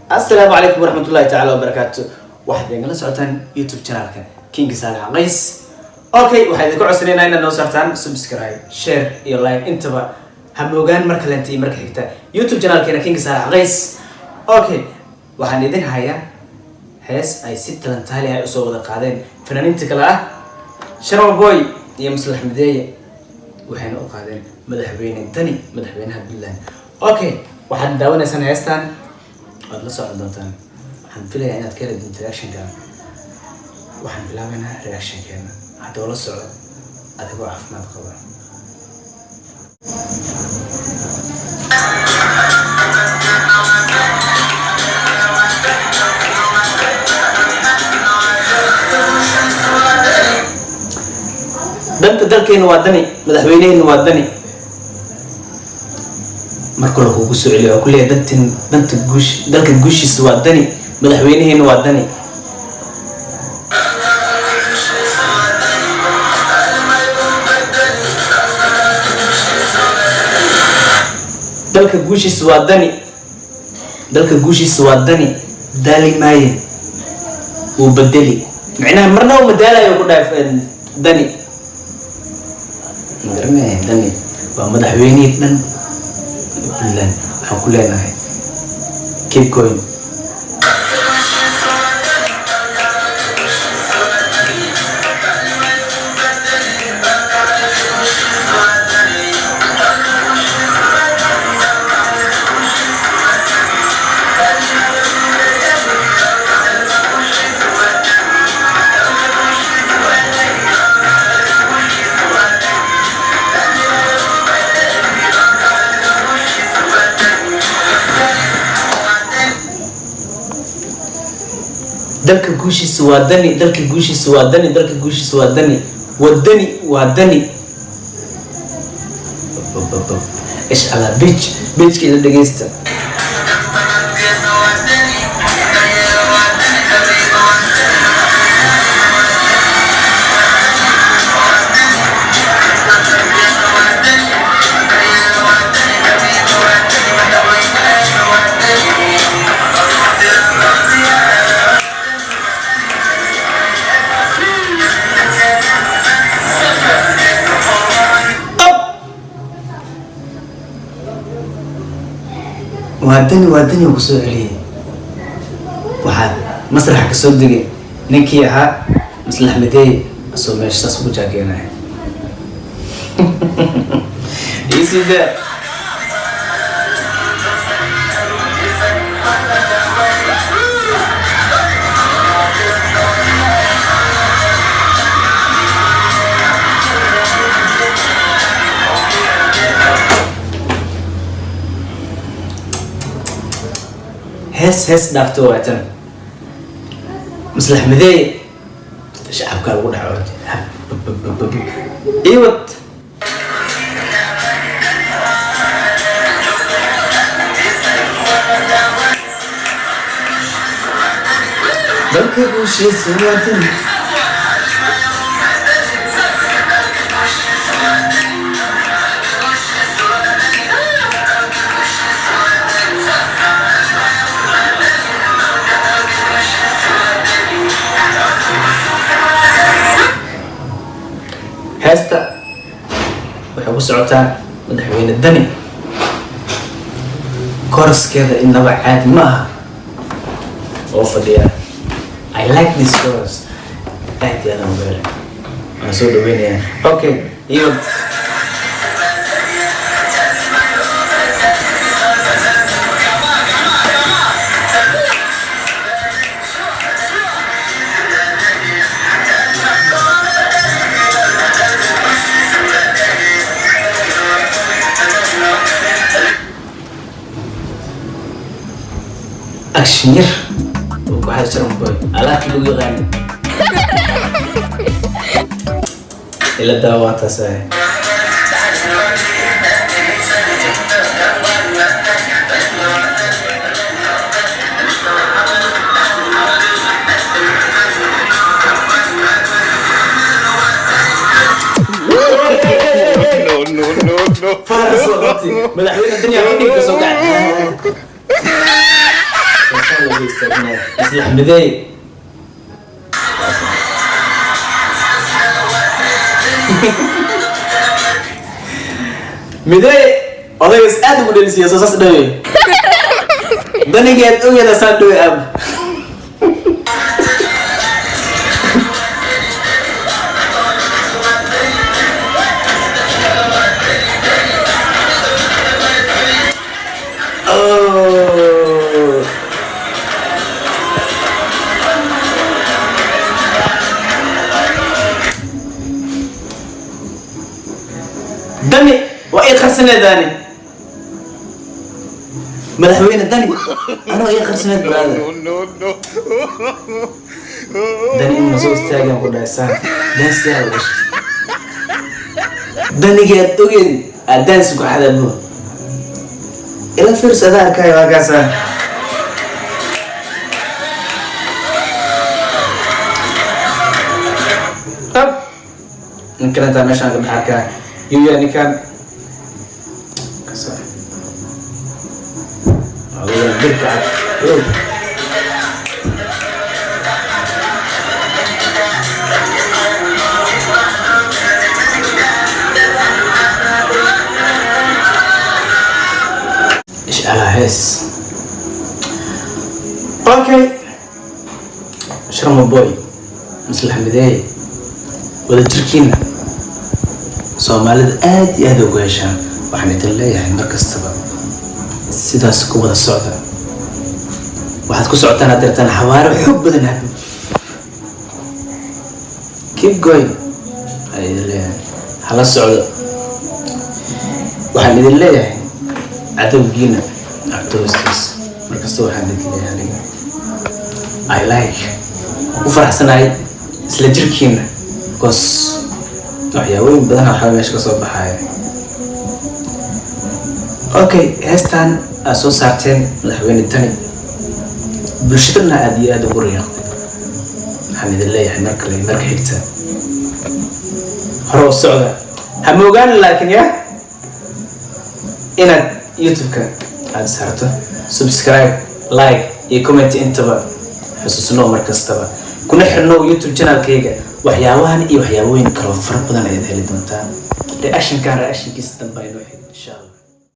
السلام عليكم ورحمة الله تعالى وبركاته. واحد ينقل سعتان يوتيوب channel كان كينج سالع قيس. أوكي واحد يذكر عسرين هنا إنه سعتان سبسكرايب شير يلا انتبه هم وجان مركل أنتي مركل هكتا يوتيوب channel كنا كينج سالع قيس. أوكي واحد يدين هيا هيس أي ست لنتهالي أسوق القاعدين فنانين تكلاه شرم بوي يا مصلح مدية وحين أقاعدين مذهبين التاني مذهبين هبلان. أوكي واحد داونا سنة يستان قد لسه عندنا حنفيلها يعني أتكلم عن رياكشن كان وحنفيلها منها رياكشن كان حتى ولا السعودة أتبع عف ما تقبل دنت دلكين وادني مدحوينين وادني marka la kugu soo celiyo kullee danta guush dalka guushiisa waa dani madaxweynaheena waa dani dalka guushiisa waa dani dali maaye uu bedeli macnaha marna uu madaalayo ku dhaafeen dani marna dani waa madaxweynaha dhan لن حقول لنا keep going dalka guushiisa waa dani dalka guushiisa waa dani dalka guushiisa waa dani wadani waa dani ايش على بيج كده دغيستا وادني وكسو عليه waxaa masraxa ka soo digay ninkii ahaa maslax maday soo meeshaas ku jaageynay isida هس دافتو وقتنا مصلح مذي شعب كان يقول حوالي ايوت بلك بوشي سواتن هستا وحبو سعوتان مدحوين الدني كورس كذا إنه عاد ما أوفر ديا I like this chorus عادي أنا مبارك أنا سود وين يعني أوكي يلا أكشنير وكحد شرم بوي على كيلو يغني إلا الدعوات ساي no فارس وقتي مدحوين الدنيا عندي كسوقع soo istaagnaay isla xamidey midey odaygas aad ugu dhelisiya soo saas dhawe danigeed ogeeda saan dhawe ab دني وإيه خرسنا داني مدحوين داني أنا وإيه خرسنا برادر داني مسوس تاجي أقول دايسان دانس يا وش داني جات توجي الدانس كل حدا بنو إلا فرس أدار كاي واقاسا طب يمكن أنت ماشي عند الحكاية يعني كان كسر الله بركع ايش على هس اوكي شرم بوي مثل حمداي ولا تركينا soomaalida aad iyo aad ugu heshaan waxaan idin leeyahay mar kastaba sidaas ku wada socda waxaad ku socotaan aad dirtaan xawaaro xoog badan ah keep going ay leeyahay hala socdo waxaan idin leeyahay cadowgiina cadowstiis mar kastaba waxaan idin leeyahay I like u faraxsanahay isla jirkiina because waxyaabooyin badan waxaa meesha ka soo baxaya okay heestan aad soo saarteen madaxweyne tani bulshadana aad iyo aad ugu riyaaqday waxaan idin leeyahay mar kale marka xigta hore u socda ha moogaan laakiin ya inaad youtube-ka aad saarto subscribe like iyo comment intaba xusuusno mar kastaba kuna xirno youtube channelkayga waxyaabahan iyo waxyaabooyin kale oo fara badan ayaad heli doontaan reaction-kiisa dambe aynu